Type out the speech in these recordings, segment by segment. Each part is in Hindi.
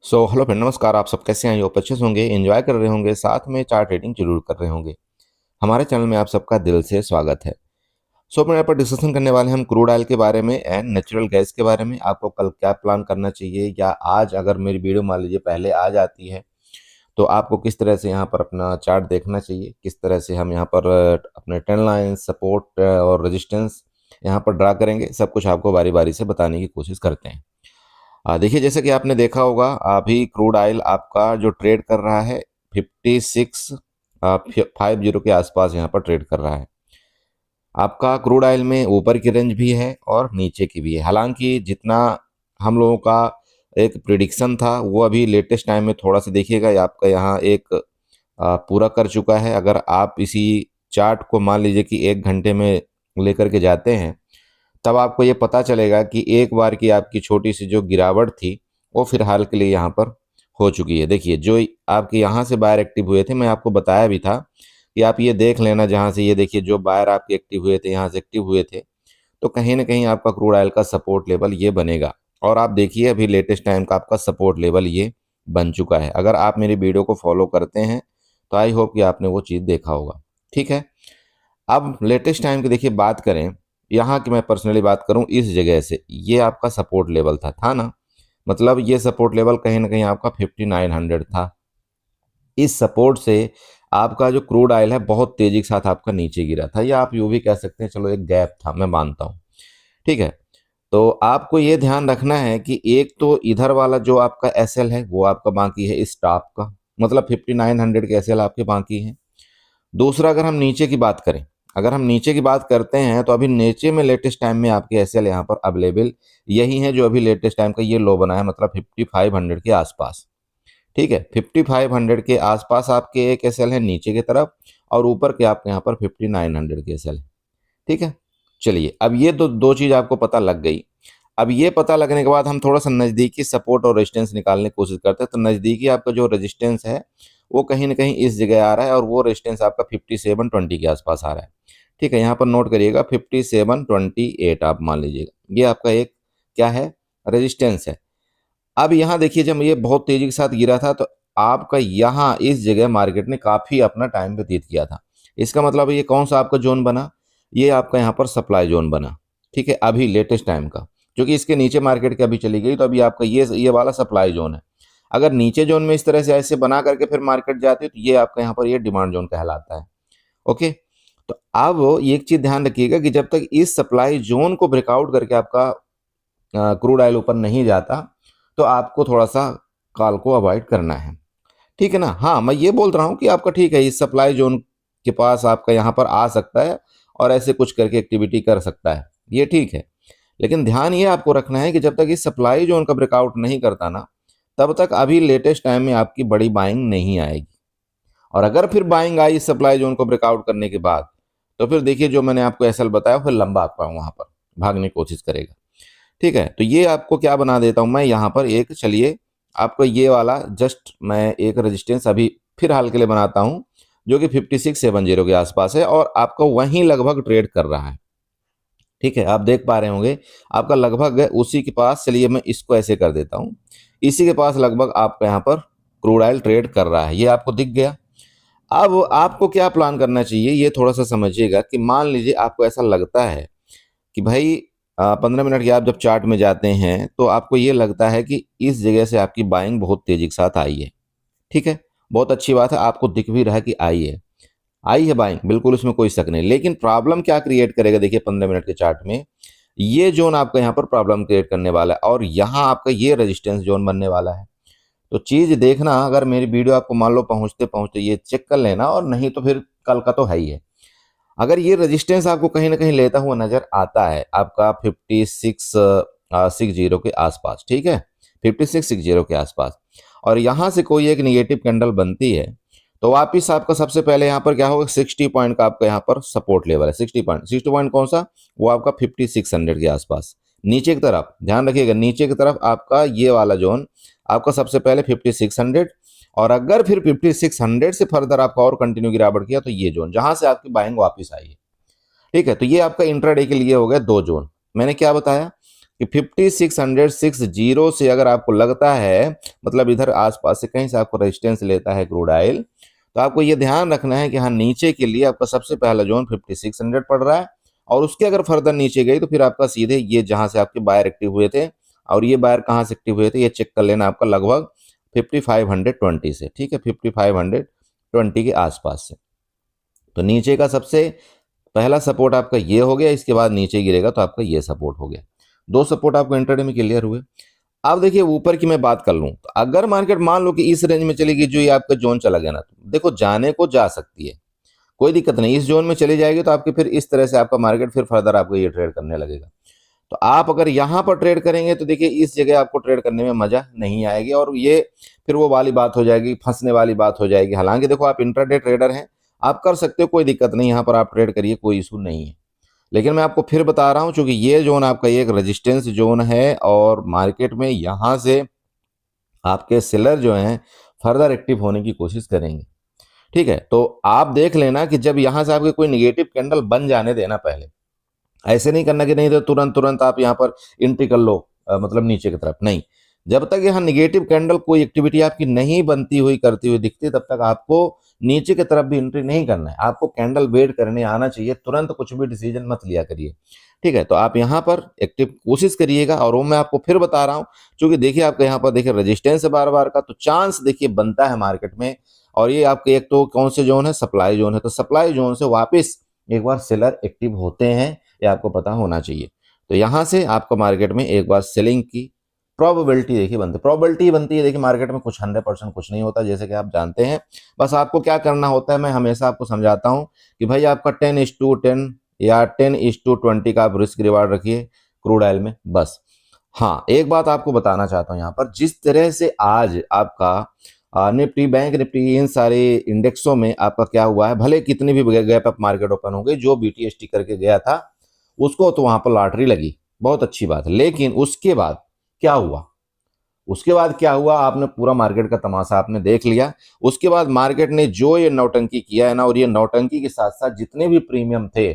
हेलो फ्रेंड, नमस्कार। आप सब कैसे हैं? आप अच्छे से होंगे, एंजॉय कर रहे होंगे, साथ में चार्ट रेटिंग जरूर कर रहे होंगे। हमारे चैनल में आप सबका दिल से स्वागत है। फ्रेंड, यहाँ पर डिस्कशन करने वाले हैं हम क्रूड ऑयल के बारे में एंड नेचुरल गैस के बारे में। आपको कल क्या प्लान करना चाहिए, या आज अगर मेरी वीडियो मान लीजिए पहले आ जाती है तो आपको किस तरह से यहाँ पर अपना चार्ट देखना चाहिए, किस तरह से हम यहाँ पर अपने ट्रेंड लाइन, सपोर्ट और रेजिस्टेंस यहाँ पर ड्रा करेंगे, सब कुछ आपको बारी बारी से बताने की कोशिश करते हैं। देखिए, जैसे कि आपने देखा होगा, अभी क्रूड ऑयल आपका जो ट्रेड कर रहा है 5650 के आसपास यहाँ पर ट्रेड कर रहा है। आपका क्रूड ऑयल में ऊपर की रेंज भी है और नीचे की भी है। हालांकि जितना हम लोगों का एक प्रिडिक्शन था वो अभी लेटेस्ट टाइम में थोड़ा सा देखिएगा, ये आपका यहाँ एक पूरा कर चुका है। अगर आप इसी चार्ट को मान लीजिए कि 1 घंटे में लेकर के जाते हैं, तब आपको ये पता चलेगा कि एक बार की आपकी छोटी सी जो गिरावट थी वो फिलहाल के लिए यहाँ पर हो चुकी है। देखिए, जो आपके यहाँ से बायर एक्टिव हुए थे, मैं आपको बताया भी था कि आप ये देख लेना, जहाँ से ये देखिए जो बायर आपके एक्टिव हुए थे, यहाँ से एक्टिव हुए थे, तो कहीं ना कहीं आपका क्रूड ऑयल का सपोर्ट लेवल ये बनेगा। और आप देखिए अभी लेटेस्ट टाइम का आपका सपोर्ट लेवल ये बन चुका है। अगर आप मेरी वीडियो को फॉलो करते हैं तो आई होप कि आपने वो चीज़ देखा होगा। ठीक है, अब लेटेस्ट टाइम की देखिए बात करें, यहाँ की मैं पर्सनली बात करूँ, इस जगह से ये आपका सपोर्ट लेवल था ना। मतलब ये सपोर्ट लेवल कहीं ना कहीं आपका 5900 था। इस सपोर्ट से आपका जो क्रूड ऑयल है बहुत तेजी के साथ आपका नीचे गिरा था, या आप यूँ भी कह सकते हैं, चलो एक गैप था, मैं मानता हूँ। ठीक है, तो आपको ये ध्यान रखना है कि एक तो इधर वाला जो आपका एसएल है वो आपका बाकी है इस टॉप का, मतलब 5900 के एसएल आपके बाकी हैं। दूसरा, अगर हम नीचे की बात करें, अगर हम नीचे की बात करते हैं तो अभी नीचे में लेटेस्ट टाइम में आपके एसएल यहाँ पर अवेलेबल यही है जो अभी लेटेस्ट टाइम का ये लो बना है, मतलब 5500 के आसपास। ठीक है, 5500 के आसपास आपके एक एसएल है नीचे की तरफ, और ऊपर के आपके यहाँ पर 5900 के एसएल है। ठीक है, चलिए, अब ये दो दो चीज़ आपको पता लग गई। अब ये पता लगने के बाद हम थोड़ा सा नज़दीकी सपोर्ट और रेजिस्टेंस निकालने की कोशिश करते हैं। तो नज़दीकी आपका जो रेजिस्टेंस है वो कहीं ना कहीं इस जगह आ रहा है, और वो रेजिस्टेंस आपका 5720 के आसपास आ रहा है। ठीक है, यहाँ पर नोट करिएगा 5728 आप मान लीजिएगा, ये आपका एक क्या है, रेजिस्टेंस है। अब यहाँ देखिए, जब ये बहुत तेजी के साथ गिरा था तो आपका यहाँ इस जगह मार्केट ने काफ़ी अपना टाइम व्यतीत किया था। इसका मतलब ये कौन सा आपका जोन बना, ये आपका यहाँ पर सप्लाई जोन बना। ठीक है, अभी लेटेस्ट टाइम का, क्योंकि इसके नीचे मार्केट के अभी चली गई, तो अभी आपका ये वाला सप्लाई जोन है। अगर नीचे जोन में इस तरह से ऐसे बना करके फिर मार्केट जाती है तो ये आपका यहाँ पर ये डिमांड जोन कहलाता है। ओके, तो अब एक चीज ध्यान रखिएगा कि जब तक इस सप्लाई जोन को ब्रेकआउट करके आपका क्रूड ऑयल ऊपर नहीं जाता, तो आपको थोड़ा सा कॉल को अवॉइड करना है। ठीक है ना। हाँ, मैं ये बोल रहा हूँ कि आपका ठीक है, इस सप्लाई जोन के पास आपका यहाँ पर आ सकता है और ऐसे कुछ करके एक्टिविटी कर सकता है, ये ठीक है। लेकिन ध्यान ये आपको रखना है कि जब तक इस सप्लाई जोन का ब्रेकआउट नहीं करता ना, तब तक अभी लेटेस्ट टाइम में आपकी बड़ी बाइंग नहीं आएगी। और अगर फिर बाइंग आई इस सप्लाई जोन को ब्रेकआउट करने के बाद, तो फिर देखिए जो मैंने आपको एसएल बताया फिर लंबा आपका वहां पर भागने की कोशिश करेगा। ठीक है, तो ये आपको क्या बना देता हूं मैं यहाँ पर एक, चलिए आपको ये वाला जस्ट मैं एक रेजिस्टेंस अभी फिर हाल के लिए बनाता हूं, जो कि 5670 के आसपास है और आपका वहीं लगभग ट्रेड कर रहा है। ठीक है, आप देख पा रहे होंगे आपका लगभग उसी के पास। चलिए मैं इसको ऐसे कर देता हूं, इसी के पास लगभग आपका यहाँ पर क्रूड ऑयल ट्रेड कर रहा है, ये आपको दिख गया। अब आपको क्या प्लान करना चाहिए ये थोड़ा सा समझिएगा, कि मान लीजिए आपको ऐसा लगता है कि भाई 15 मिनट के आप जब चार्ट में जाते हैं तो आपको ये लगता है कि इस जगह से आपकी बाइंग बहुत तेजी के साथ आई है। ठीक है, बहुत अच्छी बात है, आपको दिख भी रहा है कि आई है बाइंग, बिल्कुल इसमें कोई शक नहीं। लेकिन प्रॉब्लम क्या क्रिएट करेगा, देखिए 15 मिनट के चार्ट में ये जोन आपका यहाँ पर प्रॉब्लम क्रिएट करने वाला है, और यहाँ आपका ये रेजिस्टेंस जोन बनने वाला है। तो चीज देखना, अगर मेरी वीडियो आपको मान लो पहुंचते पहुंचते ये चेक कर लेना, और नहीं तो फिर कल का तो है ही है। अगर ये रेजिस्टेंस आपको कहीं ना कहीं लेता हुआ नजर आता है आपका 5660 के आसपास, ठीक है, 5660 के आसपास, और यहाँ से कोई एक निगेटिव कैंडल बनती है, तो वापिस आपका सबसे पहले यहाँ पर क्या होगा, 60 पॉइंट का आपका यहाँ पर सपोर्ट लेवल है। 60 पॉइंट कौन सा, वो आपका 5600 के आसपास नीचे की तरफ। ध्यान रखिएगा, नीचे की तरफ आपका ये वाला जोन आपका सबसे पहले 5600, और अगर फिर 5600 से फर्दर आपका और कंटिन्यू गिरावट किया तो ये जोन जहां से आपकी बाइंग वापस आई है। ठीक है, तो ये आपका इंट्राडे के लिए हो गया दो जोन। मैंने क्या बताया, कि 5660 से अगर आपको लगता है, मतलब इधर आसपास से कहीं से आपको रेजिस्टेंस लेता है क्रूड ऑयल, तो आपको ये ध्यान रखना है कि हाँ, नीचे के लिए आपका सबसे पहला जोन 5600 पड़ रहा है, और उसके अगर फर्दर नीचे गई तो फिर आपका सीधे ये जहां से आपके बायर एक्टिव हुए थे, और ये बायर कहाँ से एक्टिव हुए थे, ये चेक कर लेना आपका लगभग 5520 से, ठीक है, 5520 के आसपास से। तो नीचे का सबसे पहला सपोर्ट आपका ये हो गया, इसके बाद नीचे गिरेगा तो आपका ये सपोर्ट हो गया। दो सपोर्ट आपको इंट्राडे में क्लियर हुए। अब देखिए ऊपर की मैं बात कर लूं, तो अगर मार्केट मान लो कि इस रेंज में चलेगी, जो ये आपका जोन चला गया ना, तो देखो जाने को जा सकती है, कोई दिक्कत नहीं, इस जोन में चली जाएगी तो आपके फिर इस तरह से आपका मार्केट फिर फर्दर आपको ये ट्रेड करने लगेगा। तो आप अगर यहाँ पर ट्रेड करेंगे तो देखिए इस जगह आपको ट्रेड करने में मजा नहीं आएगी, और ये फिर वो वाली बात हो जाएगी, फंसने वाली बात हो जाएगी। हालांकि देखो आप इंट्राडे ट्रेडर हैं, आप कर सकते हो, कोई दिक्कत नहीं, यहाँ पर आप ट्रेड करिए, कोई इशू नहीं है। लेकिन मैं आपको फिर बता रहा हूँ, चूंकि ये जोन आपका ये एक रेजिस्टेंस जोन है, और मार्केट में यहाँ से आपके सेलर जो हैं फर्दर एक्टिव होने की कोशिश करेंगे, ठीक है। तो आप देख लेना कि जब यहाँ से आपके कोई निगेटिव कैंडल बन जाने देना पहले, ऐसे नहीं करना कि नहीं तो तुरंत तुरंत आप यहाँ पर एंट्री कर लो, मतलब नीचे की तरफ नहीं। जब तक यहाँ निगेटिव कैंडल कोई एक्टिविटी आपकी नहीं बनती हुई करती हुई दिखती, तब तक आपको नीचे की तरफ भी एंट्री नहीं करना है, आपको कैंडल वेट करने आना चाहिए, तुरंत कुछ भी डिसीजन मत लिया करिए, ठीक है। तो आप यहाँ पर एक्टिव कोशिश करिएगा, और वो मैं आपको फिर बता रहा हूँ, क्योंकि देखिए आपका यहाँ पर देखिए रेजिस्टेंस है बार बार का, तो चांस देखिए बनता है मार्केट में। और ये आपके एक तो कौन से जोन है, सप्लाई जोन है, तो सप्लाई जोन से वापस एक बार सेलर एक्टिव होते हैं, ये आपको पता होना चाहिए। तो यहाँ से आपको मार्केट में एक बार सेलिंग की प्रोबेबिलिटी देखिए बनती है। देखिए मार्केट में कुछ 100% कुछ नहीं होता, जैसे कि आप जानते हैं। बस आपको क्या करना होता है, मैं हमेशा आपको समझाता हूँ कि भाई आपका 10:10 या 10:20 का आप रिस्क रिवार्ड रखिए क्रूड ऑयल में, बस। हाँ, एक बात आपको बताना चाहता हूँ यहाँ पर, जिस तरह से आज आपका निफ्टी, बैंक निफ्टी, इन सारे इंडेक्सों में आपका क्या हुआ है, भले कितनी भी गैप अप मार्केट ओपन हो गई, जो BTST करके गया था उसको तो वहां पर लॉटरी लगी, बहुत अच्छी बात है। लेकिन उसके बाद क्या हुआ, आपने पूरा मार्केट का तमाशा आपने देख लिया। उसके बाद मार्केट ने जो ये नौटंकी किया है ना, और ये नौटंकी के साथ साथ जितने भी प्रीमियम थे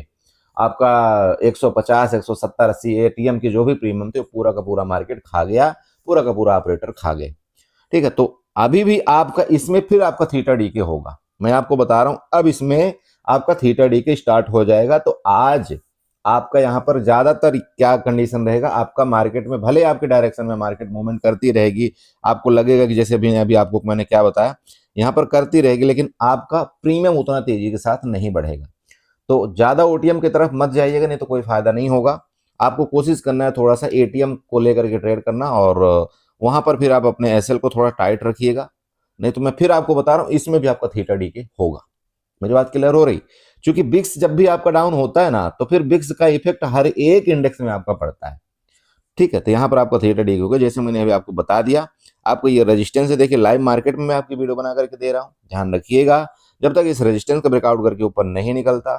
आपका 150, 170, 80 ATM के जो भी प्रीमियम थे, पूरा का पूरा मार्केट खा गया, पूरा का पूरा ऑपरेटर खा गए, ठीक है। तो अभी भी आपका इसमें फिर आपका थीटा डी के होगा, मैं आपको बता रहा हूं, अब इसमें आपका थीटा डी के स्टार्ट हो जाएगा। तो आज आपका यहाँ पर ज्यादातर क्या कंडीशन रहेगा, आपका मार्केट में भले आपके डायरेक्शन में मार्केट मूवमेंट करती रहेगी, आपको लगेगा कि जैसे अभी आपको मैंने क्या बताया, यहाँ पर करती रहेगी, लेकिन आपका प्रीमियम उतना तेजी के साथ नहीं बढ़ेगा। तो ज्यादा ओटीएम की तरफ मत जाइएगा, नहीं तो कोई फायदा नहीं होगा। आपको कोशिश करना है थोड़ा सा एटीएम को लेकर के ट्रेड करना, और वहां पर फिर आप अपने एसएल को थोड़ा टाइट रखिएगा। नहीं तो मैं फिर आपको बता रहा हूँ, इसमें भी आपका थीटा डी के होगा। मेरी बात क्लियर हो रही? क्योंकि बिक्स जब भी आपका डाउन होता है ना, तो फिर बिक्स का इफेक्ट हर एक इंडेक्स में आपका पड़ता है, ठीक है। तो यहाँ पर आपका थीटा डी होगा, जैसे मैंने अभी आपको बता दिया। आपको ये रेजिस्टेंस है, देखिए लाइव मार्केट में मैं आपकी वीडियो बना करके दे रहा हूँ, ध्यान रखिएगा। जब तक इस रेजिस्टेंस का ब्रेकआउट करके ऊपर नहीं निकलता,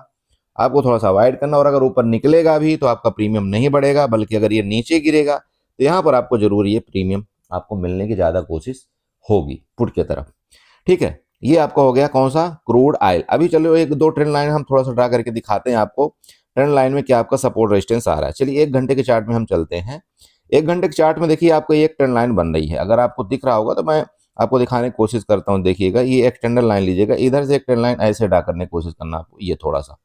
आपको थोड़ा सा अवॉइड करना, और अगर ऊपर निकलेगा भी तो आपका प्रीमियम नहीं बढ़ेगा, बल्कि अगर ये नीचे गिरेगा तो यहाँ पर आपको जरूर ये प्रीमियम आपको मिलने की ज्यादा कोशिश होगी पुट की तरफ, ठीक है। ये आपका हो गया कौन सा, क्रूड ऑयल। अभी चलो एक दो ट्रेंड लाइन हम थोड़ा सा ड्रा करके दिखाते हैं आपको, ट्रेंड लाइन में क्या आपका सपोर्ट रेजिस्टेंस आ रहा है। चलिए 1 घंटे के चार्ट में हम चलते हैं। 1 घंटे के चार्ट में देखिए आपको एक ट्रेंड लाइन बन रही है, अगर आपको दिख रहा होगा तो मैं आपको दिखाने की कोशिश करता हूँ। देखिएगा, ये एक ट्रेंड लाइन लीजिएगा, इधर से एक ट्रेंड लाइन ऐसे ड्रा करने की कोशिश करना आपको, ये थोड़ा सा,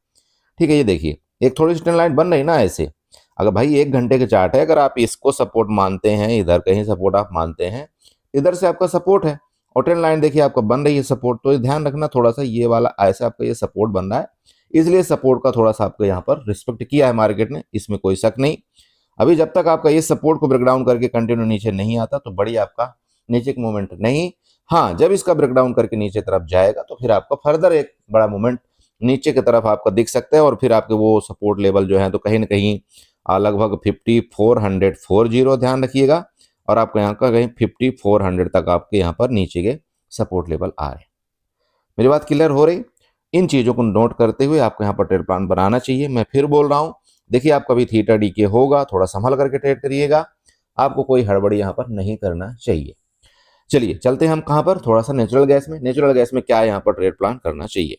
ठीक है। ये देखिए एक थोड़ी सी ट्रेंड लाइन बन रही ना ऐसे। अगर भाई 1 घंटे के चार्ट है, अगर आप इसको सपोर्ट मानते हैं, इधर कहीं सपोर्ट आप मानते हैं, इधर से आपका सपोर्ट है, और ट्रेंड लाइन देखिए आपका बन रही है सपोर्ट, तो ध्यान रखना थोड़ा सा, ये वाला ऐसा आपका ये सपोर्ट बन रहा है, इसलिए सपोर्ट का थोड़ा सा आपको यहाँ पर रिस्पेक्ट किया है मार्केट ने, इसमें कोई शक नहीं। अभी जब तक आपका ये सपोर्ट को ब्रेकडाउन करके कंटिन्यू नीचे नहीं आता, तो बड़ी आपका नीचे का मूवमेंट नहीं। हाँ, जब इसका ब्रेकडाउन करके नीचे तरफ जाएगा तो फिर आपका फर्दर एक बड़ा मूवमेंट नीचे की तरफ आपका दिख सकता है, और फिर आपके वो सपोर्ट लेवल जो है तो कहीं ना कहीं लगभग 5440 ध्यान रखिएगा, और आपको यहाँ का कहीं 5400 तक आपके यहाँ पर नीचे के सपोर्ट लेवल आ रहे हैं। मेरी बात क्लियर हो रही? इन चीज़ों को नोट करते हुए आपको यहाँ पर ट्रेड प्लान बनाना चाहिए। मैं फिर बोल रहा हूँ, देखिए आपका भी थीटा डी के होगा, थोड़ा संभल करके ट्रेड करिएगा, आपको कोई हड़बड़ी यहाँ पर नहीं करना चाहिए। चलिए चलते हैं हम कहाँ पर, थोड़ा सा नेचुरल गैस में। नेचुरल गैस में क्या यहाँ पर ट्रेड प्लान करना चाहिए।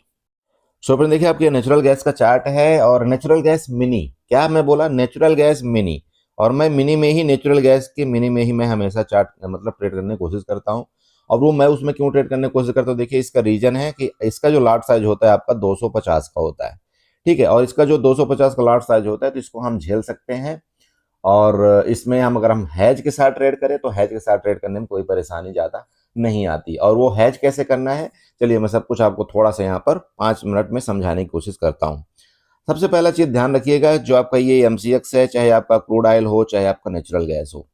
सो फ्रेंड देखिए आपके नेचुरल गैस का चार्ट है, और नेचुरल गैस मिनी, क्या मैं बोला, नेचुरल गैस मिनी, और मैं मिनी में ही, नेचुरल गैस के मिनी में ही मैं हमेशा चार्ट मतलब ट्रेड करने की कोशिश करता हूँ। और वो मैं उसमें क्यों ट्रेड करने की कोशिश करता हूँ, देखिए इसका रीजन है कि इसका जो लाट साइज होता है आपका 250 का होता है, ठीक है। और इसका जो 250 का लाट साइज होता है तो इसको हम झेल सकते हैं। और इसमें अगर हम हैज के साथ ट्रेड करें तो हैज के साथ ट्रेड करने में कोई परेशानी ज़्यादा नहीं आती। और वो हैज कैसे करना है, चलिए मैं सब कुछ आपको थोड़ा सा यहाँ पर 5 मिनट में समझाने की कोशिश करता हूँ। सबसे पहला चीज़ ध्यान रखिएगा, जो आपका ये एमसीएक्स है, चाहे आपका क्रूड ऑयल हो चाहे आपका नेचुरल गैस हो,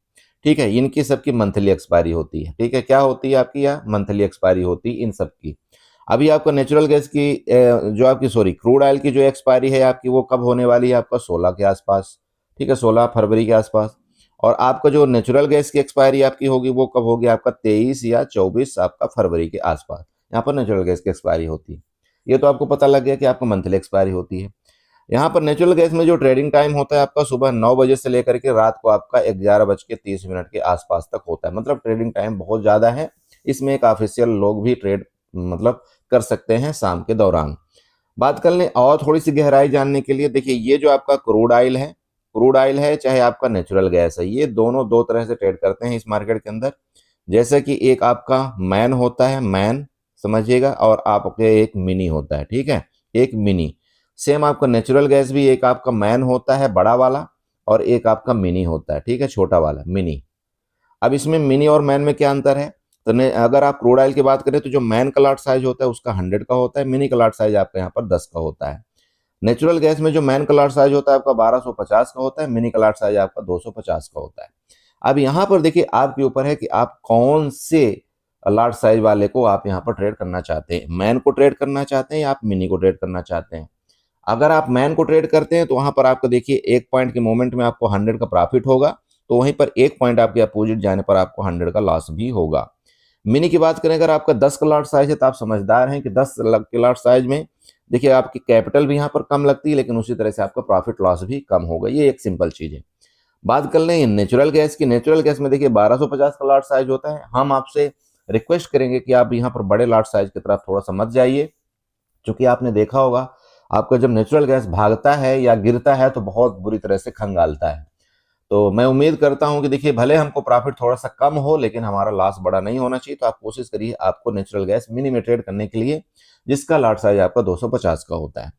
ठीक है, इनकी सबकी मंथली एक्सपायरी होती है, ठीक है। क्या होती है आपकी, यहाँ मंथली एक्सपायरी होती है इन सब की। अभी आपका नेचुरल गैस की जो आपकी क्रूड ऑयल की जो एक्सपायरी है आपकी, वो कब होने वाली है, आपका 16 के आसपास, ठीक है, 16 फरवरी के आसपास। और आपका जो नेचुरल गैस की एक्सपायरी आपकी होगी वो कब होगी, आपका 23 या 24 आपका फरवरी के आसपास यहाँ पर नेचुरल गैस की एक्सपायरी होती है। ये तो आपको पता लग गया कि आपको मंथली एक्सपायरी होती है। यहाँ पर नेचुरल गैस में जो ट्रेडिंग टाइम होता है आपका सुबह 9 बजे से लेकर के रात को आपका 11:30 के आसपास तक होता है। मतलब ट्रेडिंग टाइम बहुत ज़्यादा है। इसमें एक ऑफिशियल लोग भी ट्रेड मतलब कर सकते हैं शाम के दौरान। बात कर लें और थोड़ी सी गहराई जानने के लिए, देखिए ये जो आपका क्रूड ऑयल है चाहे आपका नेचुरल गैस है, ये दोनों दो तरह से ट्रेड करते हैं इस मार्केट के अंदर। जैसे कि एक आपका मैन होता है, मैन समझिएगा, और आपके एक मिनी होता है, ठीक है, एक मिनी। सेम आपका नेचुरल गैस भी एक आपका मैन होता है बड़ा वाला, और एक आपका मिनी होता है, ठीक है, छोटा वाला मिनी। अब इसमें मिनी और मैन में क्या अंतर है, तो अगर आप क्रूड ऑयल की बात करें तो जो मैन का लाट साइज होता है उसका 100 का होता है, मिनी का लाट साइज आपका यहाँ पर 10 का होता है। नेचुरल गैस में जो मैन का लाट साइज होता है आपका 1250 का होता है, मिनी का लाट साइज आपका 250 का होता है। अब यहाँ पर देखिए आपके ऊपर है कि आप कौन से लार्ज साइज वाले को आप यहाँ पर ट्रेड करना चाहते हैं, मैन को ट्रेड करना चाहते हैं या आप मिनी को ट्रेड करना चाहते हैं। अगर आप मैन को ट्रेड करते हैं तो वहां पर आपको देखिए 1 पॉइंट के मोमेंट में आपको 100 का प्रॉफिट होगा, तो वहीं पर 1 पॉइंट आपके अपोजिट जाने पर आपको 100 का लॉस भी होगा। मिनी की बात करें, अगर आपका 10 का लॉट साइज है तो आप समझदार हैं कि 10 के लॉट साइज में देखिए आपकी कैपिटल भी यहाँ पर कम लगती है, लेकिन उसी तरह से आपका प्रॉफिट लॉस भी कम होगा। ये एक सिंपल चीज है। बात कर लें नेचुरल गैस की, नेचुरल गैस में देखिए 1250 का लॉट साइज होता है। हम आपसे रिक्वेस्ट करेंगे कि आप यहाँ पर बड़े लॉट साइज की तरफ थोड़ा सा मत जाइए, क्योंकि आपने देखा होगा आपका जब नेचुरल गैस भागता है या गिरता है तो बहुत बुरी तरह से खंगालता है। तो मैं उम्मीद करता हूं कि देखिए भले हमको प्रॉफिट थोड़ा सा कम हो, लेकिन हमारा लॉस बड़ा नहीं होना चाहिए। तो आप कोशिश करिए आपको नेचुरल गैस मिनी में ट्रेड करने के लिए, जिसका लॉट साइज आपका 250 का होता है।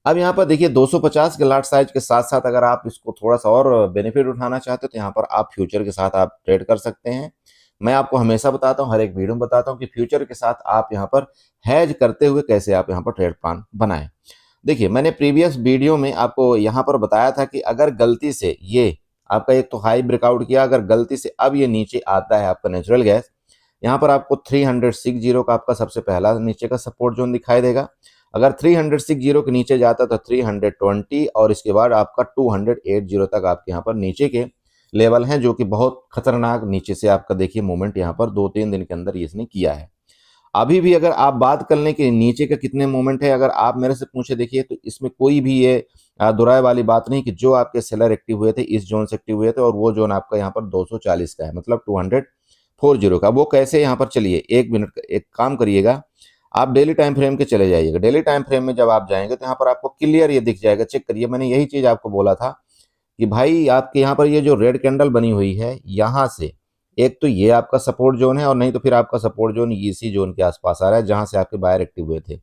अब यहाँ पर देखिए 250 के लॉट साइज के साथ साथ अगर आप इसको थोड़ा सा और बेनिफिट उठाना चाहते हो तो यहाँ पर आप फ्यूचर के साथ आप ट्रेड कर सकते हैं। मैं आपको हमेशा बताता हूँ, हर एक वीडियो में बताता हूँ कि फ्यूचर के साथ आप यहाँ पर हैज करते हुए कैसे आप यहाँ पर ट्रेड प्लान बनाएं। देखिए मैंने प्रीवियस वीडियो में आपको यहाँ पर बताया था कि अगर गलती से ये आपका एक तो हाई ब्रेकआउट किया, अगर गलती से अब ये नीचे आता है आपका नेचुरल गैस, यहाँ पर आपको 360 का आपका सबसे पहला नीचे का सपोर्ट जोन दिखाई देगा। अगर 360 के नीचे जाता तो 320 और इसके बाद आपका 280 तक आपके यहाँ पर नीचे के लेवल हैं, जो कि बहुत खतरनाक नीचे से आपका देखिए मूवमेंट यहाँ पर 2-3 दिन के अंदर इसने किया है। अभी भी अगर आप बात कर लें कि नीचे का कितने मोमेंट है, अगर आप मेरे से पूछे देखिए तो इसमें कोई भी ये दोहराए वाली बात नहीं कि जो आपके सेलर एक्टिव हुए थे इस जोन से एक्टिव हुए थे और वो जोन आपका यहाँ पर 240 का है, मतलब 240 का। वो कैसे, यहाँ पर चलिए 1 मिनट एक काम करिएगा, आप डेली टाइम फ्रेम के चले जाइएगा। डेली टाइम फ्रेम में जब आप जाएंगे तो यहाँ पर आपको क्लियर ये दिख जाएगा, चेक करिए। मैंने यही चीज आपको बोला था कि भाई आपके यहाँ पर ये जो रेड कैंडल बनी हुई है, यहाँ से एक तो ये आपका सपोर्ट जोन है, और नहीं तो फिर आपका सपोर्ट जोन इसी जोन के आसपास आ रहा है जहां से आपके बायर एक्टिव हुए थे।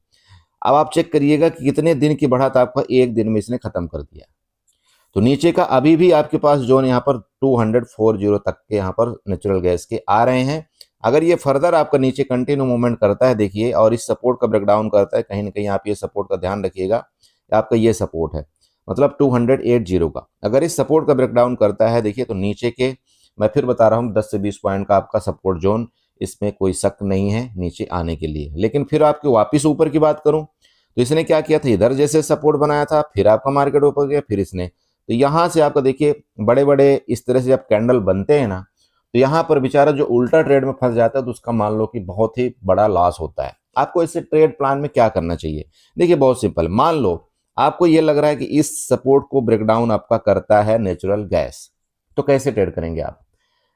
अब आप चेक करिएगा कि कितने दिन की बढ़त आपका एक दिन में इसने खत्म कर दिया। तो नीचे का अभी भी आपके पास जोन यहाँ पर 240 तक के यहाँ पर नेचुरल गैस के आ रहे हैं। अगर ये फर्दर आपका नीचे कंटिन्यू मूवमेंट करता है देखिए, और इस सपोर्ट का ब्रेकडाउन करता है, कहीं ना कहीं आप ये सपोर्ट का ध्यान रखिएगा, आपका ये सपोर्ट है मतलब 280 का। अगर इस सपोर्ट का ब्रेकडाउन करता है देखिए तो नीचे के, मैं फिर बता रहा हूँ, 10 से 20 पॉइंट का आपका सपोर्ट जोन, इसमें कोई शक नहीं है नीचे आने के लिए। लेकिन फिर आपके वापिस ऊपर की बात करूं तो इसने क्या किया था, इधर जैसे सपोर्ट बनाया था, फिर आपका मार्केट ऊपर गया, फिर इसने तो यहाँ से आपका देखिए बड़े बड़े इस तरह से जब कैंडल बनते हैं ना, तो यहाँ पर बेचारा जो उल्टा ट्रेड में फंस जाता है तो उसका मान लो कि बहुत ही बड़ा लॉस होता है। आपको इससे ट्रेड प्लान में क्या करना चाहिए, देखिए बहुत सिंपल। मान लो आपको ये लग रहा है कि इस सपोर्ट को ब्रेकडाउन आपका करता है नेचुरल गैस, तो कैसे ट्रेड करेंगे आप।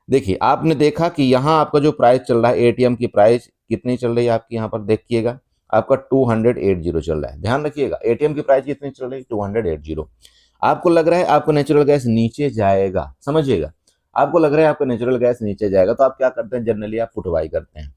देखिए आपने देखा कि यहाँ आपका जो प्राइस चल रहा है, एटीएम की प्राइस कितनी चल रही है आपकी, यहाँ पर देखिएगा आपका 280 चल रहा है। ध्यान रखिएगा एटीएम की प्राइस कितनी चल रही है, 280। आपको लग रहा है आपको नेचुरल गैस नीचे जाएगा, समझिएगा, आपको लग रहा है आपको नेचुरल गैस नीचे जाएगा, तो आप क्या करते हैं, जनरली आप पुट बाई करते हैं।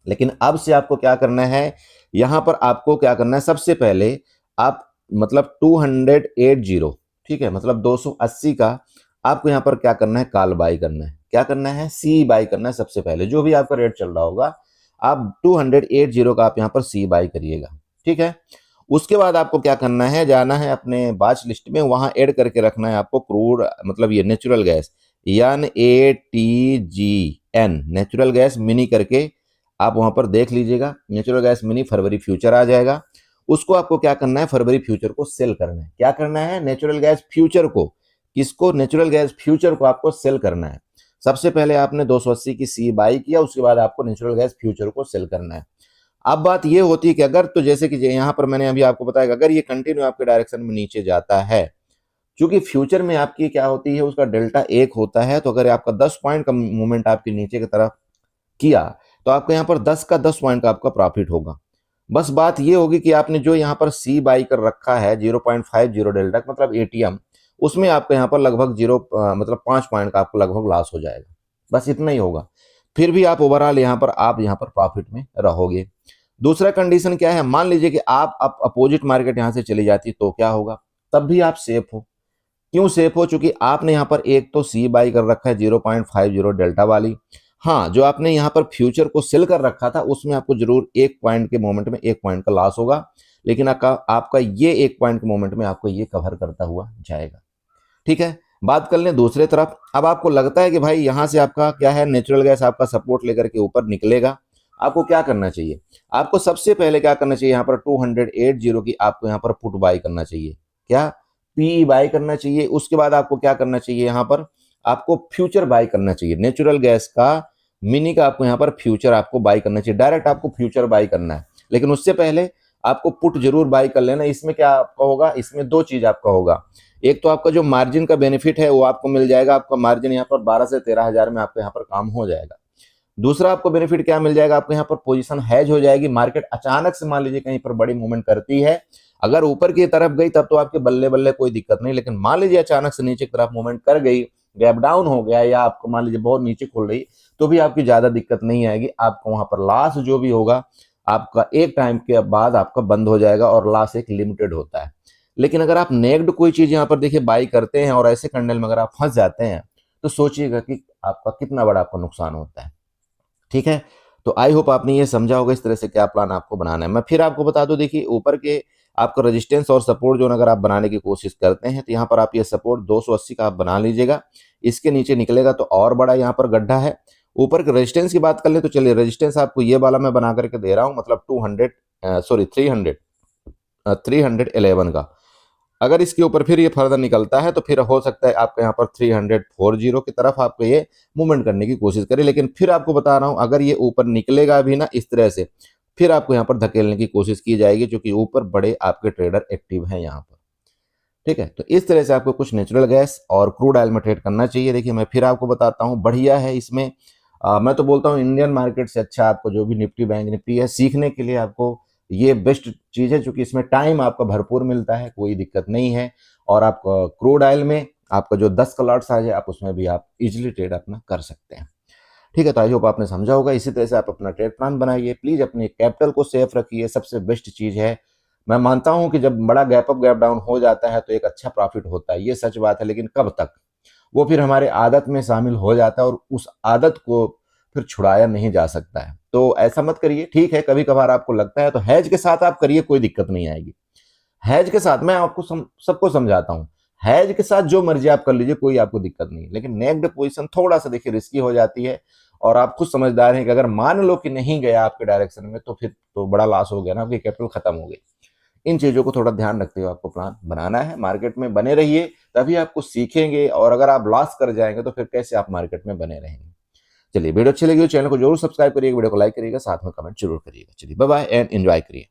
लेकिन अब से आपको क्या करना है, यहां पर आपको क्या करना है, सबसे पहले आप मतलब 280, ठीक है, मतलब 280 का आपको यहां पर क्या करना है, कॉल बाई करना है। क्या करना है, सी बाई करना है। सबसे पहले जो भी आपका रेट चल रहा होगा आप 280 का आप यहां पर सी बाई करिएगा, ठीक है। उसके बाद आपको क्या करना है, जाना है अपने बाच लिस्ट में, वहां ऐड करके रखना है आपको क्रूड, मतलब ये natural gas, NATGN, natural gas mini करके आप वहां पर देख लीजिएगा। नेचुरल गैस मिनी फरवरी फ्यूचर आ जाएगा। उसको आपको क्या करना है, फरवरी फ्यूचर को सेल करना है। क्या करना है, नेचुरल गैस फ्यूचर को, किसको, नेचुरल गैस फ्यूचर को आपको सेल करना है। सबसे पहले आपने 280 की सी बाई किया, उसके बाद आपको नेचुरल गैस फ्यूचर को सेल करना है। अब बात ये होती है कि अगर, तो जैसे कि यहाँ पर मैंने अभी आपको बताया, अगर ये कंटिन्यू आपके डायरेक्शन में नीचे जाता है, क्योंकि फ्यूचर में आपकी क्या होती है, उसका डेल्टा 1 होता है, तो अगर आपका 10 पॉइंट का मूवमेंट आपके नीचे की तरफ किया, तो आपको यहाँ पर 10 का 10 पॉइंट का आपका प्रॉफिट होगा। बस बात ये होगी कि आपने जो यहाँ पर सी बाई कर रखा है 0.50 डेल्टा, मतलब एटीएम, उसमें आपको यहाँ पर लगभग मतलब 5 पॉइंट का आपको लगभग लॉस हो जाएगा। बस इतना ही होगा। फिर भी आप ओवरऑल यहाँ पर प्रॉफिट में रहोगे। दूसरा कंडीशन क्या है, मान लीजिए कि आप अपोजिट मार्केट यहाँ से चली जाती, तो क्या होगा, तब भी आप सेफ हो। क्यों सेफ हो, चूंकि आपने यहाँ पर एक तो सी बाई कर रखा है 0.50 डेल्टा वाली। हाँ, जो आपने यहाँ पर फ्यूचर को सेल कर रखा था, उसमें आपको जरूर 1 पॉइंट के मोमेंट में 1 पॉइंट का लॉस होगा, लेकिन आपका ये 1 पॉइंट के मोमेंट में आपको ये कवर करता हुआ जाएगा, ठीक है। बात कर लें दूसरे तरफ। अब आपको लगता है कि भाई यहाँ से आपका क्या है, नेचुरल गैस आपका सपोर्ट लेकर के ऊपर निकलेगा, आपको क्या करना चाहिए, आपको सबसे पहले क्या करना चाहिए, यहाँ पर 280 की आपको यहाँ पर पुट बाई करना चाहिए। क्या, पी बाई करना चाहिए। उसके बाद आपको क्या करना चाहिए, यहाँ पर आपको फ्यूचर बाई करना चाहिए, नेचुरल गैस का मिनी का आपको यहाँ पर फ्यूचर आपको बाई करना चाहिए। डायरेक्ट आपको फ्यूचर बाई करना है, लेकिन उससे पहले आपको पुट जरूर बाई कर लेना। इसमें क्या आपका होगा, इसमें दो चीज आपका होगा। एक तो आपका जो मार्जिन का बेनिफिट है वो आपको मिल जाएगा, आपका मार्जिन यहाँ पर 12 से 13 हजार में आपको यहाँ पर काम हो जाएगा। दूसरा आपको बेनिफिट क्या मिल जाएगा, आपको यहाँ पर पोजीशन हैज हो जाएगी। मार्केट अचानक से मान लीजिए कहीं पर बड़ी मूवमेंट करती है, अगर ऊपर की तरफ गई तब तो आपके बल्ले बल्ले कोई दिक्कत नहीं, लेकिन मान लीजिए अचानक से नीचे की तरफ मूवमेंट कर गई, गैप डाउन हो गया, या आपको मान लीजिए बहुत नीचे खुल रही, तो भी आपकी ज्यादा दिक्कत नहीं आएगी। आपको वहां पर लॉस जो भी होगा आपका एक टाइम के बाद आपका बंद हो जाएगा, और लॉस एक लिमिटेड होता है। लेकिन अगर आप नेक्ड कोई चीज यहाँ पर देखिए बाई करते हैं और ऐसे कैंडल में अगर आप फंस जाते हैं, तो सोचिएगा कि आपका कितना बड़ा आपको नुकसान होता है, ठीक है। तो आई होप आपने ये समझा होगा इस तरह से क्या प्लान आपको बनाना है। मैं फिर आपको बता दूं, देखिए ऊपर के आपको रेजिस्टेंस और सपोर्ट जोन अगर आप बनाने की कोशिश करते हैं, तो यहाँ पर आप ये सपोर्ट 280 का आप बना लीजिएगा। इसके नीचे निकलेगा तो और बड़ा यहाँ पर गड्ढा है। ऊपर के रेजिस्टेंस की बात कर ले तो चलिए, रेजिस्टेंस आपको ये वाला मैं बना करके दे रहा हूँ, मतलब 311 का। अगर इसके ऊपर फिर ये फर्दर निकलता है तो फिर हो सकता है आपके यहाँ पर 340 की तरफ आपको ये मूवमेंट करने की कोशिश करें। लेकिन फिर आपको बता रहा हूँ, अगर ये ऊपर निकलेगा भी ना इस तरह से, फिर आपको यहाँ पर धकेलने की कोशिश की जाएगी, क्योंकि ऊपर बड़े आपके ट्रेडर एक्टिव हैं यहाँ पर, ठीक है। तो इस तरह से आपको कुछ नेचुरल गैस और क्रूड ऑयल में ट्रेड करना चाहिए। देखिए मैं फिर आपको बताता हूँ, बढ़िया है इसमें। मैं तो बोलता हूँ इंडियन मार्केट से अच्छा आपको जो भी निफ्टी बैंक निफ्टी है, सीखने के लिए आपको ये बेस्ट चीज है, क्योंकि इसमें टाइम आपका भरपूर मिलता है, कोई दिक्कत नहीं है। और आप क्रूड ऑयल में आपका जो 10 का लॉट साइज है, आप उसमें भी आप इजिली ट्रेड अपना कर सकते हैं, ठीक है। तो आई होप आपने समझा होगा। इसी तरह से आप अपना ट्रेड प्लान बनाइए, प्लीज अपने कैपिटल को सेफ रखिए, सबसे बेस्ट चीज है। मैं मानता हूं कि जब बड़ा गैप अप गैप डाउन हो जाता है तो एक अच्छा प्रॉफिट होता है, ये सच बात है, लेकिन कब तक, वो फिर हमारे आदत में शामिल हो जाता है और उस आदत को फिर छुड़ाया नहीं जा सकता है। तो ऐसा मत करिए, ठीक है, कभी कभार आपको लगता है तो हैज के साथ आप करिए, कोई दिक्कत नहीं आएगी। हैज के साथ मैं आपको सबको समझाता हूँ, हैज के साथ जो मर्जी आप कर लीजिए, कोई आपको दिक्कत नहीं है। लेकिन नेक्ड पोजीशन थोड़ा सा देखिए रिस्की हो जाती है, और आप खुद समझदार हैं कि अगर मान लो कि नहीं गया आपके डायरेक्शन में, तो फिर तो बड़ा लॉस हो गया ना, आपकी कैपिटल खत्म हो गई। इन चीजों को थोड़ा ध्यान रखते हुए आपको प्लान बनाना है। मार्केट में बने रहिए, तभी आपको सीखेंगे, और अगर आप लॉस कर जाएंगे तो फिर कैसे आप मार्केट में बने रहेंगे। चलिए वीडियो अच्छी लगी तो चैनल को जरूर सब्सक्राइब करिएगा, वीडियो को लाइक करिएगा, साथ में कमेंट जरूर करिएगा। चलिए बाय बाय एंड एंजॉय करिए।